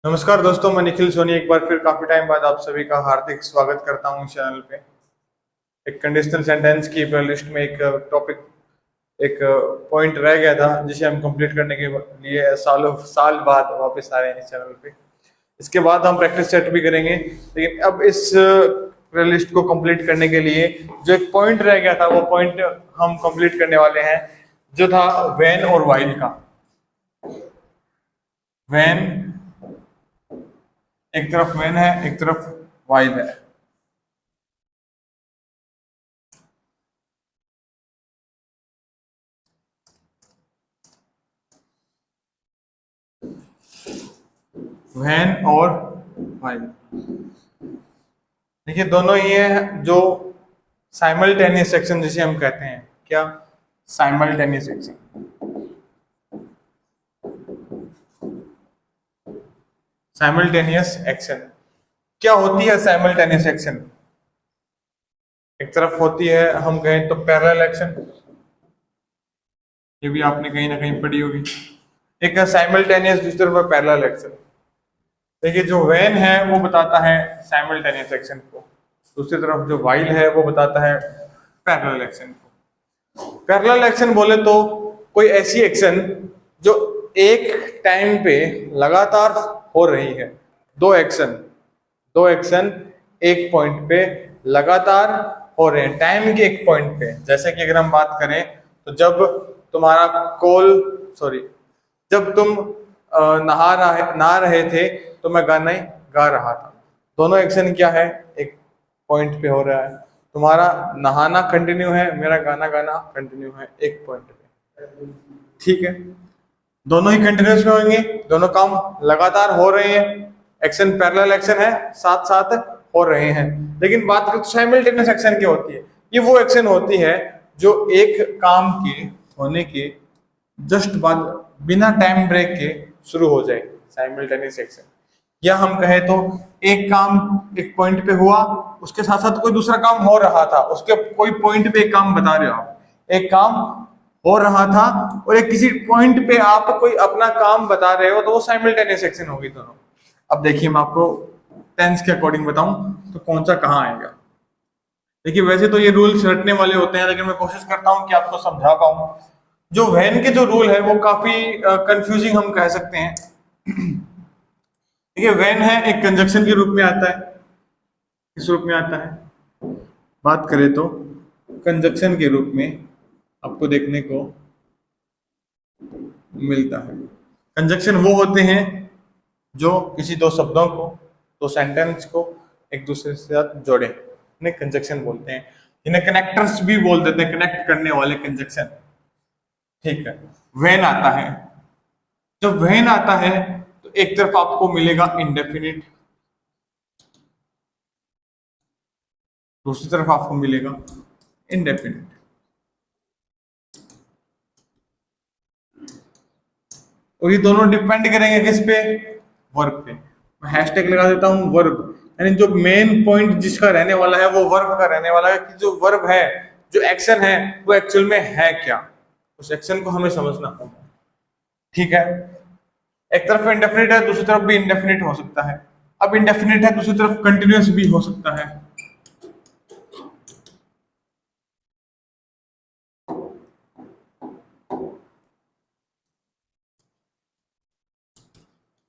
नमस्कार दोस्तों, मैं निखिल सोनी एक बार फिर काफी टाइम बाद आप सभी का हार्दिक स्वागत करता हूं चैनल पे। एक कंडीशनल सेंटेंस की प्लेलिस्ट में एक टॉपिक, एक पॉइंट रह गया था जिसे हम कंप्लीट करने के लिए सालों साल बाद वापस आए हैं इस चैनल पे। इसके बाद हम प्रैक्टिस सेट भी करेंगे, लेकिन अब इस प्लेलिस्ट को कंप्लीट करने के लिए जो एक पॉइंट रह गया था वो पॉइंट हम कंप्लीट करने वाले हैं, जो था व्हेन और व्हाइल का। व्हेन, एक तरफ व्हेन है, एक तरफ व्हाइल है। व्हेन और व्हाइल, देखिए दोनों ही है जो साइमल्टेनियस एक्शन जिसे हम कहते हैं। क्या? Simultaneous action. साइमल्टेनियस एक्शन क्या होती है? साइमल्टेनियस एक्शन एक तरफ होती है, हम कहें तो पैरेलल एक्शन, ये भी आपने कहीं ना कहीं पढ़ी होगी। एक है साइमल्टेनियस, दूसरी तरफ है पैरेलल एक्शन। देखिए जो व्हेन है वो बताता है साइमल्टेनियस एक्शन को, दूसरी तरफ जो व्हाइल है वो बताता है पैरेलल एक्शन को। पैरेलल एक्शन बोले तो कोई ऐसी एक्शन जो एक टाइम पे लगातार हो रही है। दो एक्शन एक पॉइंट पे लगातार हो रहे हैं, टाइम के एक पॉइंट पे। जैसे कि अगर हम बात करें तो जब तुम नहा रहे थे तो मैं गाना गा रहा था। दोनों एक्शन क्या है? एक पॉइंट पे हो रहा है। तुम्हारा नहाना कंटिन्यू है, मेरा गाना गाना कंटिन्यू है एक पॉइंट पे। ठीक है, दोनों ही कंटिन्यूस में होंगे, दोनों काम लगातार हो रहे हैं, एक्शन पैरेलल एक्शन है, साथ साथ हो रहे हैं। लेकिन बात करें तो साइमल्टेनियस एक्शन क्या होती है? ये वो एक्शन होती है जो एक काम के होने के जस्ट बाद, बिना टाइम ब्रेक के शुरू हो जाए, साइमल्टेनियस एक्शन। या हम कहे तो एक काम एक पॉइंट पे हुआ, उसके साथ साथ कोई दूसरा काम हो रहा था, उसके कोई पॉइंट पे एक काम बता रहे हो आप, एक काम हो रहा था और एक किसी पॉइंट पे आप कोई अपना काम बता रहे हो, तो वो साइमल्टेनियस एक्शन होगी दोनों। अब देखिए मैं आपको टेंस के अकॉर्डिंग बताऊं तो कौन सा कहाँ आएगा। देखिए वैसे तो ये रूल्स रटने वाले होते हैं, लेकिन मैं कोशिश करता हूं कि आपको समझा पाऊं। जो व्हेन के जो रूल है वो काफी कंफ्यूजिंग हम कह सकते हैं। देखिए व्हेन है एक कंजक्शन के रूप में आता है। किस रूप में आता है? बात करें तो कंजक्शन के रूप में आपको देखने को मिलता है। कंजक्शन वो होते हैं जो किसी दो शब्दों को, दो सेंटेंस को एक दूसरे के साथ जोड़े, इन्हें कंजक्शन बोलते हैं। इन्हें कनेक्टर्स भी बोल देते हैं, कनेक्ट करने वाले कंजक्शन। ठीक है, व्हेन आता है। जब व्हेन आता है तो एक तरफ आपको मिलेगा इंडेफिनिट, दूसरी तरफ आपको मिलेगा इंडेफिनिट। और ये दोनों डिपेंड करेंगे किस पे? वर्ब पे। मैं हैशटैग लगा देता हूं वर्ब, यानी जो मेन पॉइंट जिसका रहने वाला है वो वर्ब का रहने वाला है, कि जो वर्ब है, जो एक्शन है, वो एक्चुअल में है क्या, उस एक्शन को हमें समझना होगा। ठीक है, एक तरफ इंडेफिनिट है, दूसरी तरफ भी इंडेफिनिट हो सकता है। अब इंडेफिनिट है, दूसरी तरफ कंटिन्यूअस भी हो सकता है।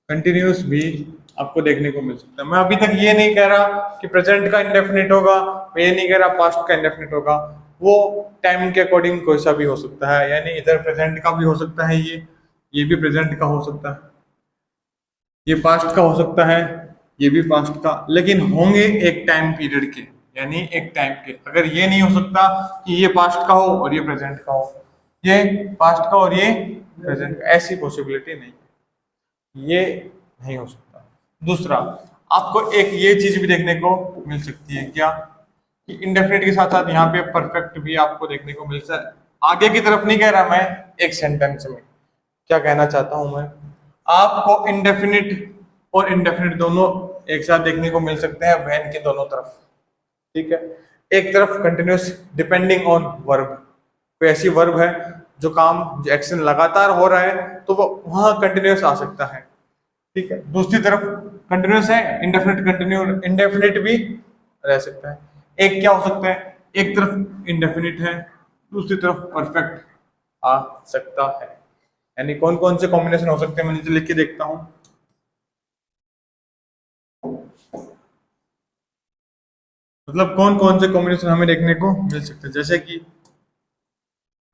कंटिन्यूस भी आपको देखने को मिल सकता है। मैं अभी तक ये नहीं कह रहा कि प्रेजेंट का इंडेफिनिट होगा, मैं ये नहीं कह रहा पास्ट का इंडेफिनिट होगा। वो टाइम के अकॉर्डिंग कोई सा भी हो सकता है, यानी इधर प्रेजेंट का भी हो सकता है, ये भी प्रेजेंट का हो सकता है, ये पास्ट का हो सकता है, ये भी पास्ट का, लेकिन होंगे एक टाइम पीरियड के, यानी एक टाइम के। अगर ये नहीं हो सकता कि ये पास्ट का हो और ये प्रेजेंट का हो, ये पास्ट का और ये प्रेजेंट का, ऐसी पॉसिबिलिटी नहीं, ये नहीं हो सकता। दूसरा, आपको एक ये चीज भी देखने को मिल सकती है, क्या? कि इंडेफिनिट के साथ साथ यहाँ पे परफेक्ट भी आपको देखने को मिलता है। आगे की तरफ नहीं कह रहा मैं, एक सेंटेंस में क्या कहना चाहता हूं मैं, आपको इंडेफिनिट और इंडेफिनिट दोनों एक साथ देखने को मिल सकते हैं व्हेन के दोनों तरफ। ठीक है, एक तरफ कंटिन्यूस डिपेंडिंग ऑन वर्ब, कोई ऐसी वर्ब है जो काम, जो एक्शन लगातार हो रहा है, तो वो वहां कंटिन्यूस आ सकता है। ठीक है, दूसरी तरफ कंटिन्यूस है, इंडेफिनिट कंटिन्यू इंडेफिनिट भी रह सकता है। एक क्या हो सकता है, एक तरफ इंडेफिनिट है, दूसरी तरफ परफेक्ट आ सकता है। यानी कौन कौन से कॉम्बिनेशन हो सकते हैं, मैं नीचे लिख के देखता हूं। मतलब कौन कौन से कॉम्बिनेशन हमें देखने को मिल सकते हैं, जैसे कि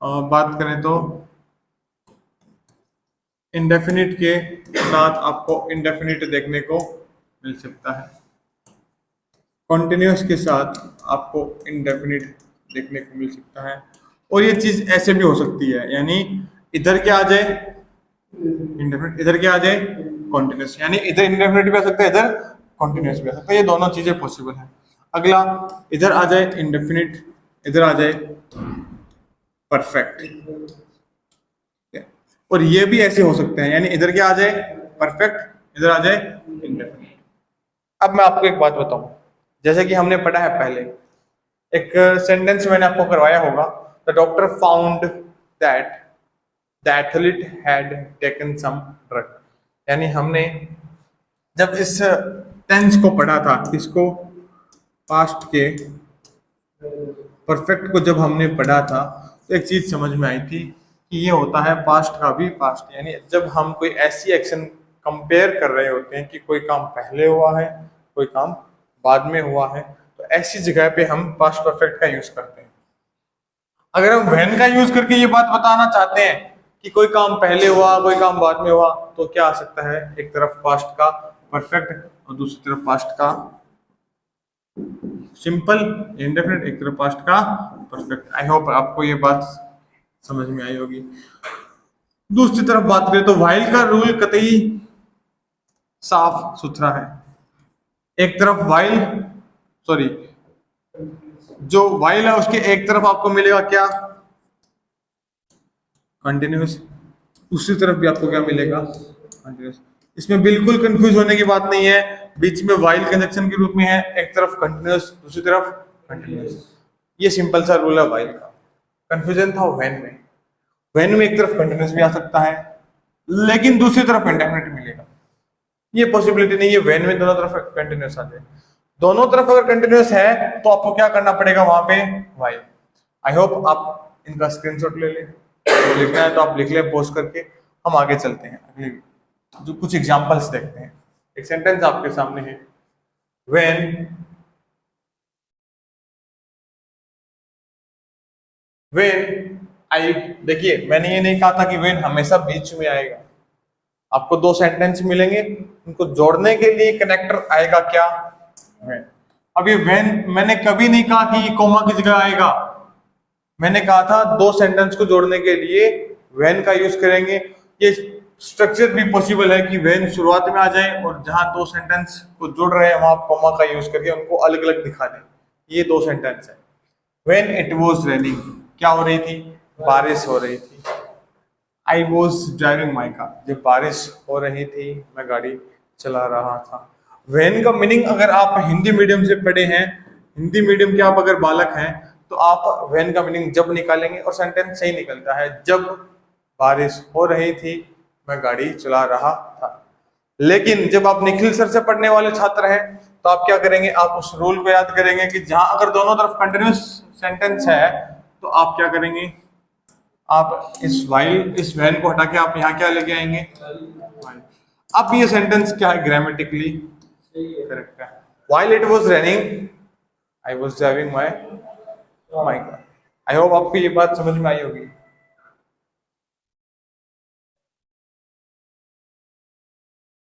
बात करें तो इंडेफिनिट के साथ आपको इंडेफिनिट देखने को मिल सकता है, कॉन्टिन्यूस के साथ आपको इंडेफिनिट देखने को मिल सकता है, और ये चीज ऐसे भी हो सकती है, यानी इधर क्या आ जाए इंडेफिनिट, इधर क्या आ जाए कॉन्टिन्यूस, यानी इधर इंडेफिनिट भी आ सकता है, इधर कॉन्टिन्यूस भी आ सकता है, ये दोनों चीजें पॉसिबल है। अगला, इधर आ जाए इंडेफिनिट, इधर आ जाए परफेक्ट, और ये भी ऐसे हो सकते हैं, यानी इधर क्या आ जाए परफेक्ट, इधर आ जाए इंडेफिनिट। अब मैं आपको एक बात बताऊं, जैसे कि हमने पढ़ा है पहले, एक सेंटेंस मैंने आपको करवाया होगा, the doctor found that the athlete had taken some drug. यानी हमने जब इस टेंस को पढ़ा था, इसको पास्ट के परफेक्ट को जब हमने पढ़ा था, तो एक चीज समझ में आई थी कि ये होता है पास्ट का भी पास्ट, यानी जब हम कोई ऐसी एक्शन कंपेयर कर रहे होते हैं कि कोई काम पहले हुआ है, कोई काम बाद में हुआ है, तो ऐसी जगह पे हम पास्ट परफेक्ट का यूज करते हैं। अगर हम व्हेन का यूज करके ये बात बताना चाहते हैं कि कोई काम पहले हुआ, कोई काम बाद में हुआ, तो क्या आ सकता है, एक तरफ पास्ट का परफेक्ट और दूसरी तरफ पास्ट का सिंपल इंडेफिनिट, एक तरफ पास्ट का परफेक्ट। आई होप आपको ये बात समझ में आई होगी। दूसरी तरफ बात करें तो व्हाइल का रूल कतई साफ सुथरा है। एक तरफ व्हाइल, सॉरी, जो व्हाइल है उसके एक तरफ आपको मिलेगा क्या, कंटिन्यूस, दूसरी तरफ भी आपको क्या मिलेगा, कंटिन्यूस। इसमें बिल्कुल कंफ्यूज होने की बात नहीं है, बीच में व्हाइल कंजक्शन के रूप में है, एक तरफ कंटिन्यूस, दूसरी तरफ कंटिन्यूस। ये सिंपल सा रूल है व्हाइल का। कंफ्यूजन था व्हेन में एक तरफ कंटिन्यूस भी आ सकता है, लेकिन दूसरी तरफ इंडेफिनिट मिलेगा। ये पॉसिबिलिटी नहीं है व्हेन में दोनों तरफ कंटिन्यूस आ जाए। दोनों तरफ अगर कंटिन्यूस है तो आपको क्या करना पड़ेगा वहां पे, व्हाइल। आई होप आप इनका स्क्रीनशॉट ले लें, तो लिखना है तो आप लिख लें पॉज करके। हम आगे चलते हैं, अगले जो कुछ एग्जांपल्स देखते हैं। एक सेंटेंस आपके सामने है, व्हेन आई, देखिए मैंने ये नहीं कहा था कि व्हेन हमेशा बीच में आएगा। आपको दो सेंटेंस मिलेंगे, उनको जोड़ने के लिए कनेक्टर आएगा क्या, व्हेन। अब ये व्हेन मैंने कभी नहीं कहा कि ये कोमा की जगह आएगा, मैंने कहा था दो सेंटेंस को जोड़ने के लिए व्हेन का यूज करेंगे। ये स्ट्रक्चर भी पॉसिबल है कि व्हेन शुरुआत में आ जाए और जहां दो सेंटेंस को जोड़ रहे हैं वहां कोमा का यूज करके उनको अलग अलग दिखा दें। ये दो सेंटेंस है। व्हेन इट वाज रेनिंग, क्या हो रही थी, बारिश हो रही थी। I was driving my car, जब बारिश हो रही थी मैं गाड़ी चला रहा था। व्हेन का मीनिंग अगर आप हिंदी मीडियम से पढ़े हैं, हिंदी मीडियम के आप अगर बालक हैं, तो आप व्हेन का मीनिंग जब निकालेंगे और सेंटेंस सही निकलता है, जब बारिश हो रही थी मैं गाड़ी चला रहा था। लेकिन जब आप निखिल सर से पढ़ने वाले छात्र हैं, तो आप क्या करेंगे, आप उस रूल को याद करेंगे कि जहां अगर दोनों तरफ कंटिन्यूस सेंटेंस है तो आप क्या करेंगे, आप इस व्हेन को हटा के आप यहाँ क्या लेके आएंगे, while। अब ये सेंटेंस क्या है, ग्रामेटिकली करेक्ट है। While it was raining I was driving my car. I hope आपको ये बात समझ में आई होगी।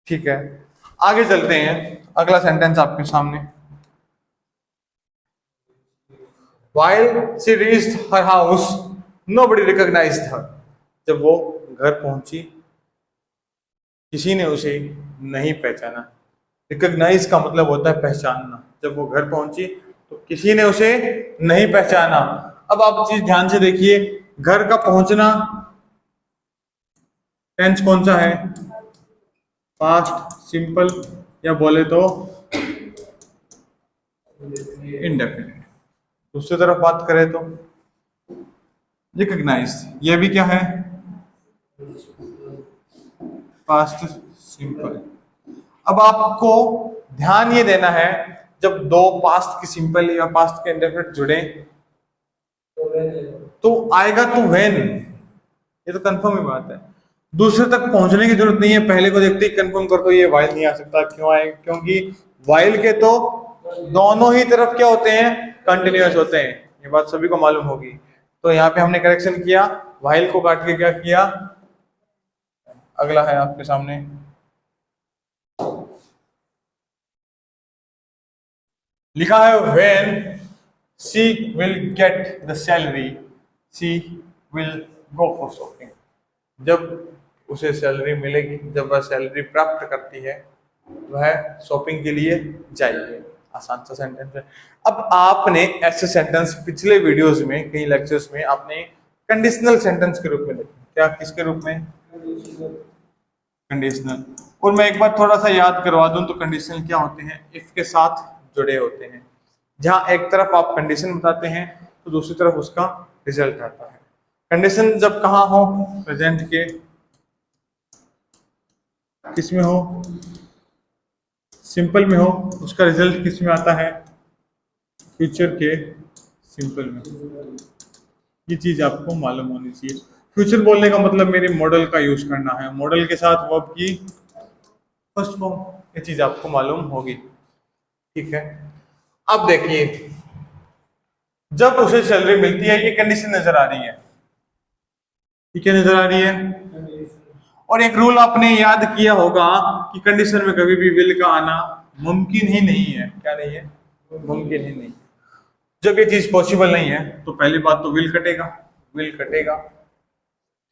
ठीक है, आगे चलते हैं। अगला सेंटेंस आपके सामने, while she reached her house nobody recognized her। जब वो घर पहुंची किसी ने उसे नहीं पहचाना। रिकॉग्नाइज का मतलब होता है पहचानना। जब वो घर पहुंची तो किसी ने उसे नहीं पहचाना। अब आप चीज ध्यान से देखिए, घर का पहुंचना टेंस कौन सा है, पास्ट सिंपल, या बोले तो इंडेफिनिट। दूसरी तरफ बात करें तो रिकॉग्नाइज, ये भी क्या है, पास्ट सिंपल। अब आपको ध्यान ये देना है, जब दो पास्ट की सिंपल या पास्ट के इंडेफिनिट जुड़े तो आएगा टू व्हेन, ये तो कंफर्म ही बात है। दूसरे तक पहुंचने की जरूरत नहीं है, पहले को देखते ही कंफर्म कर दो ये वाइल नहीं आ सकता। क्यों आए? क्योंकि वाइल के तो दोनों ही तरफ क्या होते हैं, कंटिन्यूअस होते हैं, ये बात सभी को मालूम होगी। तो यहाँ पे हमने करेक्शन किया, वाइल को काट के क्या किया, अगला है आपके सामने, लिखा है when she will get the salary she will go for shopping. जब उसे सैलरी मिलेगी, जब वह सैलरी प्राप्त करती है, वह शॉपिंग के लिए जाएगी। आसान सा सेंटेंस है। अब आपने ऐसे सेंटेंस पिछले वीडियोस में, कई लेक्चर्स में आपने कंडीशनल सेंटेंस के रूप में देखे। क्या? किसके रूप में? कंडीशनल। और मैं एक बार थोड़ा सा याद करवा दूं तो कंडीशनल क्या होते हैं, इफ के साथ जुड़े होते हैं। जहां एक तरफ आप कंडीशन बताते हैं तो दूसरी तरफ उसका रिजल्ट आता है। कंडीशन जब कहाँ हो, प्रेजेंट के किस में हो, सिंपल में हो, उसका रिजल्ट किस में आता है, फ्यूचर के सिंपल में। ये चीज आपको मालूम होनी चाहिए। फ्यूचर बोलने का मतलब मेरे मॉडल का यूज करना है, मॉडल के साथ वर्ब की फर्स्ट फॉर्म, ये चीज आपको मालूम होगी। ठीक है, अब देखिए जब उसे सैलरी मिलती है, ये कंडीशन नजर आ रही है, ठीक है, नजर आ रही है। और एक रूल आपने याद किया होगा कि कंडीशन में कभी भी विल का आना मुमकिन ही नहीं है। क्या नहीं है? मुमकिन ही नहीं। जब ये चीज पॉसिबल नहीं है तो पहली बात तो विल कटेगा, विल कटेगा।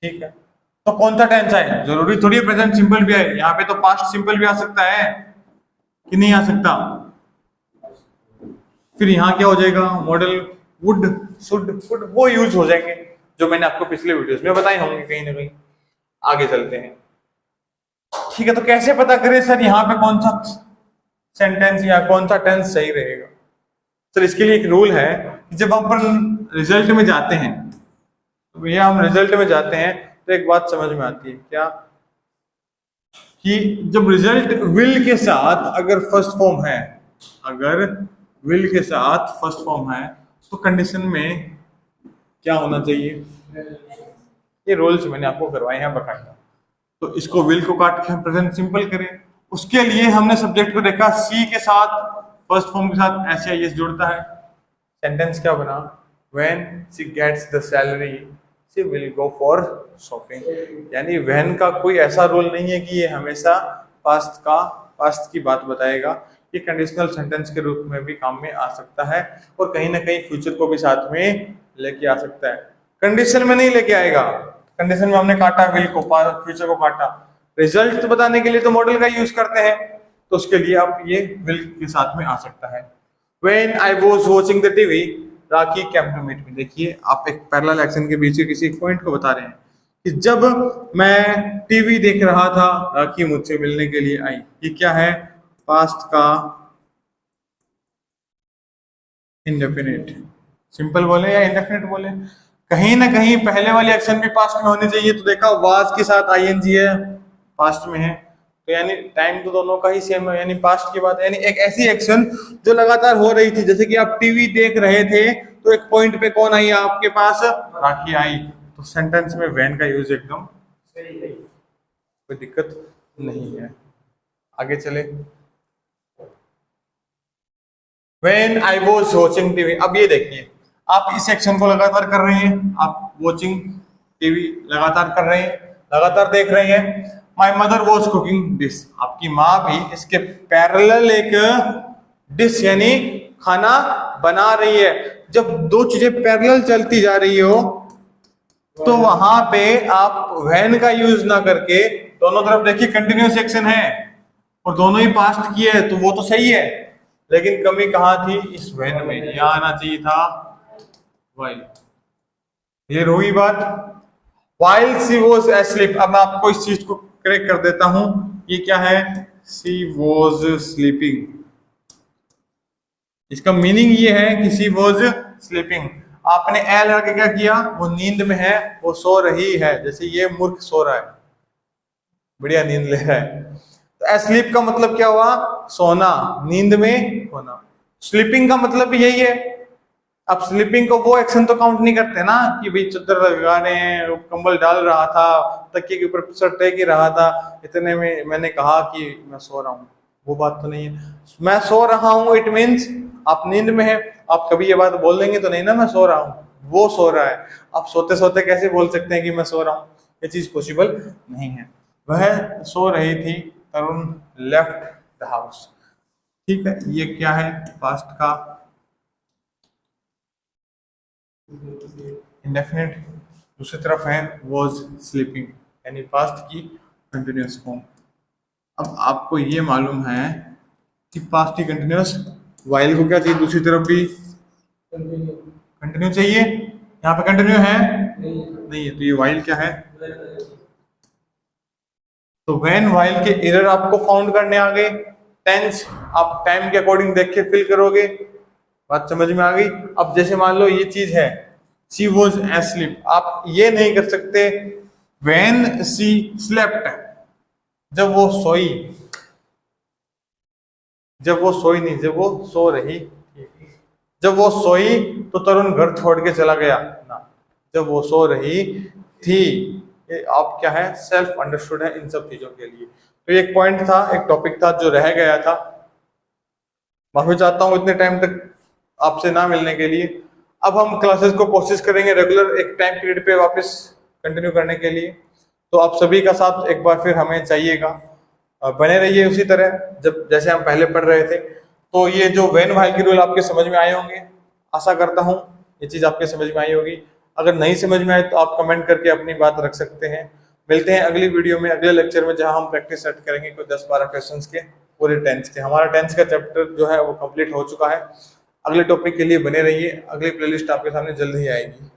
ठीक है, तो कौन सा टेंस आए? जरूरी थोड़ी प्रेजेंट सिंपल भी आए, यहाँ पे तो पास्ट सिंपल भी आ सकता है कि नहीं आ सकता। फिर यहाँ क्या हो जाएगा, मॉडल वुड, शुड, वुड वो यूज हो जाएंगे जो मैंने आपको पिछले वीडियोस में बताए होंगे कहीं ना कहीं। आगे चलते हैं। ठीक है, तो कैसे पता करें सर यहाँ पे कौन सा सेंटेंस या कौन सा टेंस सही रहेगा? सर इसके लिए एक रूल है कि जब हम रिजल्ट में जाते हैं, तो भैया हम रिजल्ट में जाते हैं तो एक बात समझ में आती है, क्या कि जब रिजल्ट विल के साथ अगर फर्स्ट फॉर्म है, अगर विल के साथ फर्स्ट फॉर्म है तो कंडीशन में क्या होना चाहिए? ये रूल्स मैंने आपको करवाए हैं बकायदा। तो इसको विल को काट के हम प्रेजेंट सिंपल करें, उसके लिए हमने सब्जेक्ट को देखा सी के साथ, फर्स्ट फॉर्म के साथ ऐसे आई एस जुड़ता है। सेंटेंस क्या बना? When she gets the salary she will go for shopping. यानी व्हेन का कोई ऐसा रूल नहीं है कि ये हमेशा पास्ट की बात बताएगा। ये कंडीशनल सेंटेंस के रूप में भी काम में आ सकता है और कहीं ना कहीं फ्यूचर को भी साथ में लेके आ सकता है। कंडीशन में नहीं लेके आएगा, कंडीशन में हमने काटा विल को, फ्यूचर को काटा। रिजल्ट बताने के लिए तो मॉडल का यूज करते हैं, तो उसके लिए आप ये विल के साथ में आ सकता है। When I was watching the TV, rakhi came to meet me। देखिए आप एक पैरेलल एक्शन के बीच के किसी एक पॉइंट को बता रहे हैं कि जब मैं टीवी देख रहा था, राखी मुझसे मिलने के लिए आई। ये क्या है? पास्ट का इंडेफिनिट। सिंपल बोले या इंडेफिनिट बोले, कहीं ना कहीं पहले वाली एक्शन भी पास्ट में होनी चाहिए। तो देखा वाज के साथ आईएनजी है, पास्ट में है, तो यानी टाइम तो दोनों का ही सेम है, यानी पास्ट की बात है। यानी एक ऐसी एक्शन जो लगातार हो रही थी, जैसे कि आप टीवी देख रहे थे तो एक पॉइंट पे कौन आई आपके पास? राखी आई। तो सेंटेंस में व्हेन का यूज एकदम सही है, कोई दिक्कत नहीं है। आगे चले। When I was watching TV, अब ये देखिए आप इस एक्शन को लगातार कर रहे हैं, आप वॉचिंग टीवी लगातार कर रहे हैं, लगातार देख रहे हैं। My mother was cooking dish, आपकी माँ भी इसके पैरेलल एक डिश यानी खाना बना रही है। जब दो चीजें पैरेलल चलती जा रही हो तो वहां पे आप व्हेन का यूज ना करके, दोनों तरफ देखिए कंटिन्यूअस एक्शन है और दोनों ही पास्ट की है, तो वो तो सही है, लेकिन कमी कहाँ थी? इस व्हेन में। यहां आना चाहिए था व्हाइल। क्लियर हुई बात? While she was asleep. अब मैं आपको इस चीज को करेक्ट कर देता हूं, ये क्या है? She was sleeping. इसका मीनिंग ये है कि शी वॉज स्लीपिंग। आपने ए लगा के क्या किया? वो नींद में है, वो सो रही है। जैसे ये मूर्ख सो रहा है, बढ़िया नींद ले रहा है। तो एस्लीप का मतलब क्या हुआ? सोना, नींद में होना। स्लीपिंग का मतलब भी यही है। अब स्लीपिंग को वो एक्शन तो काउंट नहीं करते ना कि भाई चादर लगा रहे हैं, कंबल डाल रहा था, तकिए के ऊपर सर टेक ही रहा था, इतने में मैंने कहा कि मैं सो रहा हूँ, वो बात तो नहीं है। मैं सो रहा हूँ इट मीन्स आप नींद में है। आप कभी ये बात बोल देंगे तो नहीं ना मैं सो रहा हूँ, वो सो रहा है। आप सोते सोते कैसे बोल सकते हैं कि मैं सो रहा हूँ? ये चीज पॉसिबल नहीं है। वह सो रही थी, तरुण लेफ्ट द हाउस। ठीक है, ये क्या है? पास्ट का इंडेफिनिट। दूसरी तरफ है was sleeping, यानी पास्ट की कंटिन्यूअस फॉर्म। अब आपको ये मालूम है कि पास्ट की कंटिन्यूअस वाइल को क्या चाहिए? दूसरी तरफ भी कंटिन्यू चाहिए। यहाँ पे कंटिन्यू है नहीं है, तो ये वाइल क्या है? तो व्हेन वाइल के एरर आपको फाउंड करने आ गए। टेंस आप टाइम के अकॉर्डिंग देख के फिल करोगे। बात समझ में आ गई? अब जैसे मान लो ये चीज है शी वॉज एस्लीप, आप ये नहीं कर सकते व्हेन शी स्लेप्ट, जब वो सोई। जब वो सोई नहीं, जब वो सो रही थी। जब वो सोई तो तरुण घर छोड़ के चला गया ना, जब वो सो रही थी। ये आप क्या है? सेल्फ अंडरस्टूड है इन सब चीजों के लिए। तो ये एक पॉइंट था, एक टॉपिक था जो रह गया था। माफी चाहता हूँ इतने टाइम तक आपसे ना मिलने के लिए। अब हम क्लासेस को कोशिश करेंगे रेगुलर एक टाइम पीरियड पे वापस कंटिन्यू करने के लिए। तो आप सभी का साथ एक बार फिर हमें चाहिएगा। बने रहिए उसी तरह जब जैसे हम पहले पढ़ रहे थे। तो ये जो वेन वाइल के रूल आपके समझ में आए होंगे, आशा करता हूँ ये चीज आपके समझ में आई होगी। अगर नहीं समझ में आए तो आप कमेंट करके अपनी बात रख सकते हैं। मिलते हैं अगली वीडियो में, अगले लेक्चर में, जहां हम प्रैक्टिस सेट करेंगे कोई 10-12 क्वेश्चंस के पूरे टेंस के। हमारा टेंस का चैप्टर जो है वो कंप्लीट हो चुका है। अगले टॉपिक के लिए बने रहिए, अगली प्लेलिस्ट आपके सामने जल्द ही आएगी।